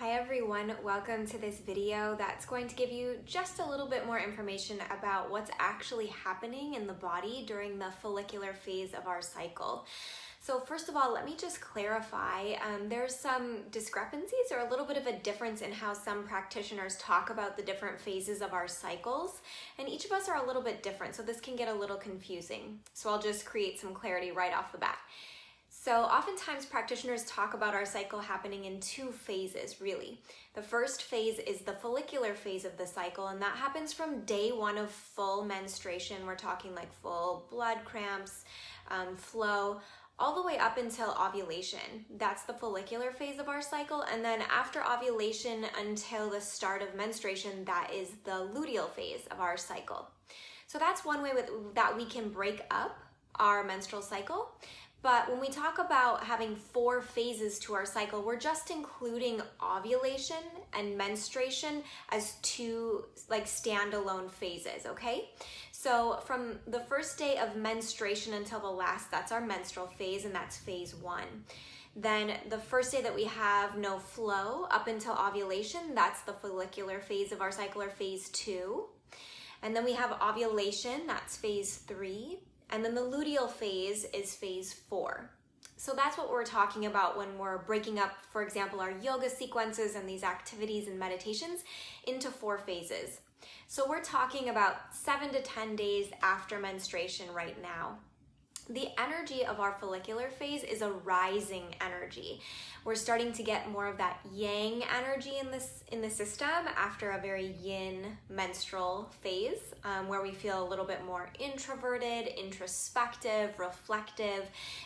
Hi everyone, welcome to this video that's going to give you just a little bit more information about what's actually happening in the body during the follicular phase of our cycle. So first of all, let me just clarify, there's some discrepancies or a little bit of a difference in how some practitioners talk about the different phases of our cycles, and each of us are a little bit different, so this can get a little confusing. So I'll just create some clarity right off the bat. So oftentimes practitioners talk about our cycle happening in two phases, really. The first phase is the follicular phase of the cycle, and that happens from day one of full menstruation. We're talking like full blood cramps, flow, all the way up until ovulation. That's the follicular phase of our cycle. And then after ovulation until the start of menstruation, that is the luteal phase of our cycle. So that's one way that we can break up our menstrual cycle. But when we talk about having 4 phases to our cycle, we're just including ovulation and menstruation as 2 standalone phases, okay? So from the first day of menstruation until the last, that's our menstrual phase, and that's phase 1. Then the first day that we have no flow up until ovulation, that's the follicular phase of our cycle, or phase 2. And then we have ovulation, that's phase 3. And then the luteal phase is phase 4. So that's what we're talking about when we're breaking up, for example, our yoga sequences and these activities and meditations into 4 phases. So we're talking about 7 to 10 days after menstruation right now. The energy of our follicular phase is a rising energy. We're starting to get more of that yang energy in the system after a very yin menstrual phase, where we feel a little bit more introverted, introspective, reflective.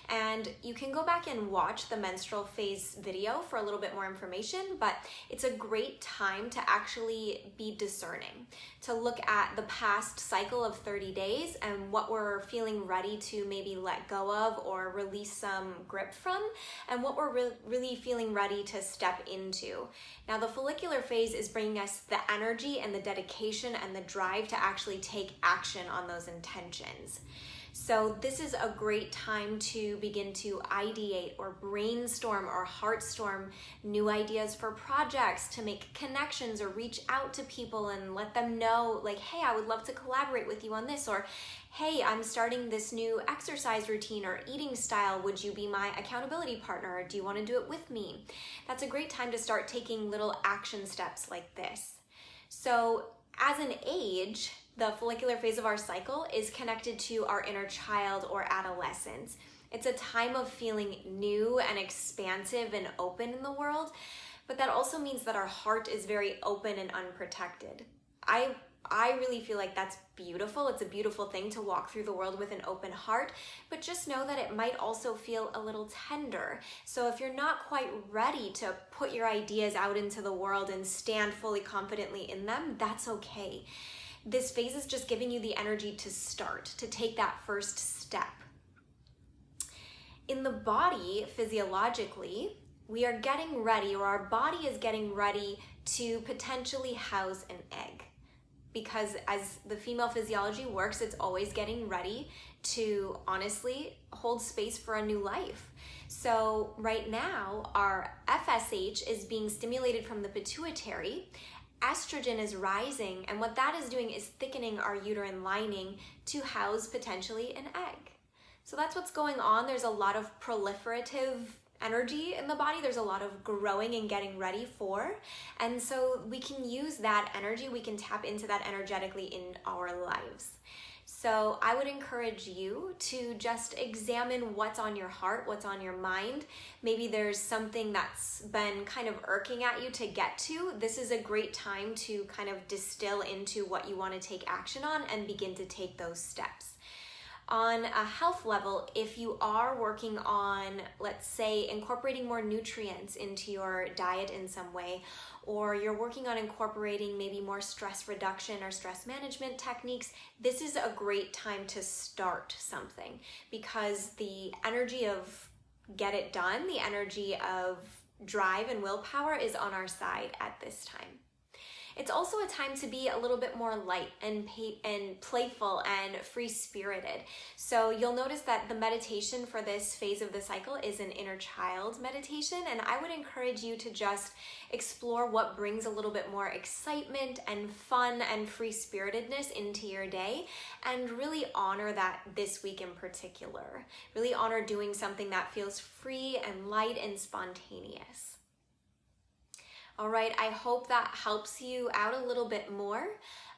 And you can go back and watch the menstrual phase video for a little bit more information, but it's a great time to actually be discerning, to look at the past cycle of 30 days and what we're feeling ready to maybe let go of or release some grip from, and what we're really feeling ready to step into. Now, the follicular phase is bringing us the energy and the dedication and the drive to actually take action on those intentions. So this is a great time to begin to ideate or brainstorm or heartstorm new ideas for projects, to make connections or reach out to people and let them know, like, hey, I would love to collaborate with you on this, or hey, I'm starting this new exercise routine or eating style. Would you be my accountability partner? Or do you want to do it with me? That's a great time to start taking little action steps like this. So as an age, the follicular phase of our cycle is connected to our inner child or adolescence. It's a time of feeling new and expansive and open in the world, but that also means that our heart is very open and unprotected. I really feel like that's beautiful. It's a beautiful thing to walk through the world with an open heart, but just know that it might also feel a little tender. So if you're not quite ready to put your ideas out into the world and stand fully confidently in them, that's okay. This phase is just giving you the energy to start, to take that first step. In the body, physiologically, we are getting ready, or our body is getting ready to potentially house an egg. Because as the female physiology works, it's always getting ready to honestly hold space for a new life. So right now, our FSH is being stimulated from the pituitary. Estrogen is rising, and what that is doing is thickening our uterine lining to house potentially an egg. So that's what's going on. There's a lot of proliferative energy in the body. There's a lot of growing and getting ready for. And so we can use that energy, we can tap into that energetically in our lives. So I would encourage you to just examine what's on your heart, what's on your mind. Maybe there's something that's been kind of irking at you to get to. This is a great time to kind of distill into what you want to take action on and begin to take those steps. On a health level, if you are working on, let's say, incorporating more nutrients into your diet in some way, or you're working on incorporating maybe more stress reduction or stress management techniques, this is a great time to start something, because the energy of get it done, the energy of drive and willpower is on our side at this time. It's also a time to be a little bit more light and playful and free-spirited. So you'll notice that the meditation for this phase of the cycle is an inner child meditation, and I would encourage you to just explore what brings a little bit more excitement and fun and free-spiritedness into your day, and really honor that this week in particular. Really honor doing something that feels free and light and spontaneous. All right, I hope that helps you out a little bit more.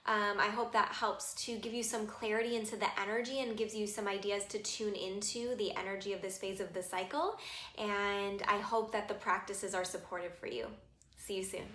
I hope that helps to give you some clarity into the energy and gives you some ideas to tune into the energy of this phase of the cycle. And I hope that the practices are supportive for you. See you soon.